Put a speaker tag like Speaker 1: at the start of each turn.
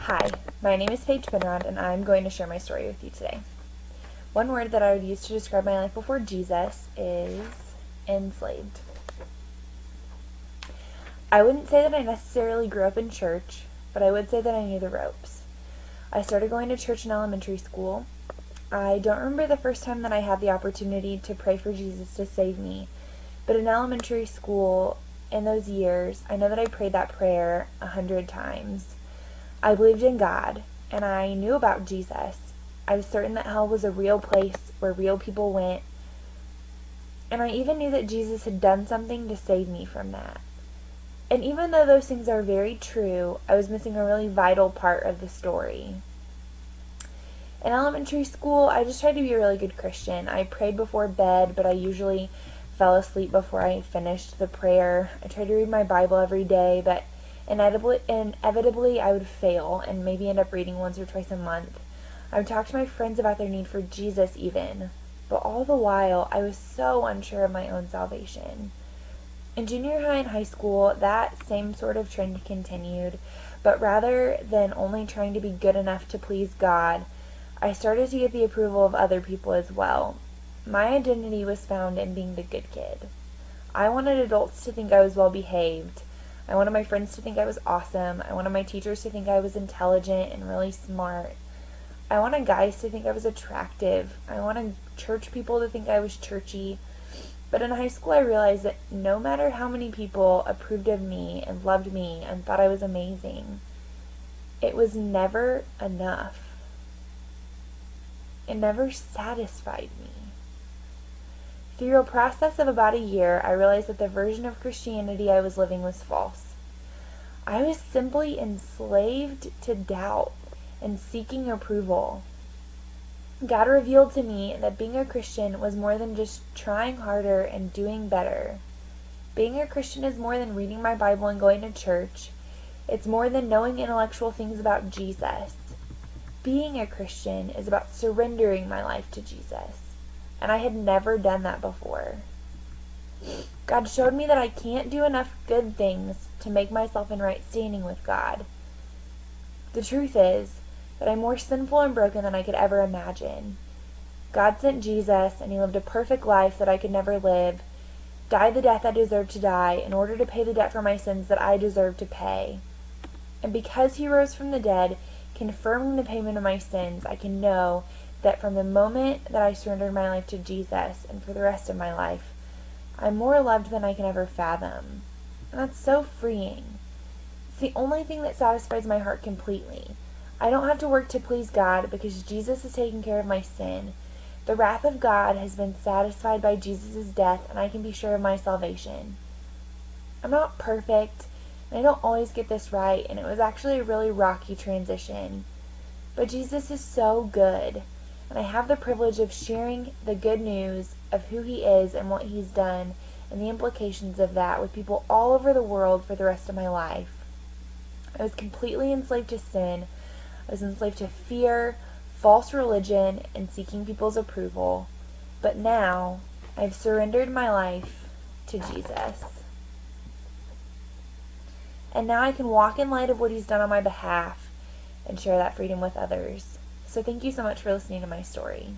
Speaker 1: Hi, my name is Paige Penrod, and I'm going to share my story with you today. One word that I would use to describe my life before Jesus is enslaved. I wouldn't say that I necessarily grew up in church, but I would say that I knew the ropes. I started going to church in elementary school. I don't remember the first time that I had the opportunity to pray for Jesus to save me, but in elementary school, in those years, I know that I prayed that prayer 100 times. I believed in God, and I knew about Jesus. I was certain that hell was a real place where real people went, and I even knew that Jesus had done something to save me from that. And even though those things are very true, I was missing a really vital part of the story. In elementary school, I just tried to be a really good Christian. I prayed before bed, but I usually fell asleep before I finished the prayer. I tried to read my Bible every day, but inevitably I would fail and maybe end up reading once or twice a month. I would talk to my friends about their need for Jesus even, but all the while I was so unsure of my own salvation. In junior high and high school, that same sort of trend continued, but rather than only trying to be good enough to please God, I started to get the approval of other people as well. My identity was found in being the good kid. I wanted adults to think I was well behaved. I wanted my friends to think I was awesome. I wanted my teachers to think I was intelligent and really smart. I wanted guys to think I was attractive. I wanted church people to think I was churchy. But in high school, I realized that no matter how many people approved of me and loved me and thought I was amazing, it was never enough. It never satisfied me. Through a process of about a year, I realized that the version of Christianity I was living was false. I was simply enslaved to doubt and seeking approval. God revealed to me that being a Christian was more than just trying harder and doing better. Being a Christian is more than reading my Bible and going to church. It's more than knowing intellectual things about Jesus. Being a Christian is about surrendering my life to Jesus. And I had never done that before. God showed me that I can't do enough good things to make myself in right standing with God. The truth is that I'm more sinful and broken than I could ever imagine. God sent Jesus, and he lived a perfect life that I could never live, died the death I deserved to die in order to pay the debt for my sins that I deserved to pay. And because he rose from the dead, confirming the payment of my sins, I can know that from the moment that I surrendered my life to Jesus and for the rest of my life, I'm more loved than I can ever fathom. And that's so freeing. It's the only thing that satisfies my heart completely. I don't have to work to please God because Jesus has taken care of my sin. The wrath of God has been satisfied by Jesus' death, and I can be sure of my salvation. I'm not perfect, and I don't always get this right, and it was actually a really rocky transition. But Jesus is so good. And I have the privilege of sharing the good news of who he is and what he's done and the implications of that with people all over the world for the rest of my life. I was completely enslaved to sin. I was enslaved to fear, false religion, and seeking people's approval. But now, I've surrendered my life to Jesus. And now I can walk in light of what he's done on my behalf and share that freedom with others. So thank you so much for listening to my story.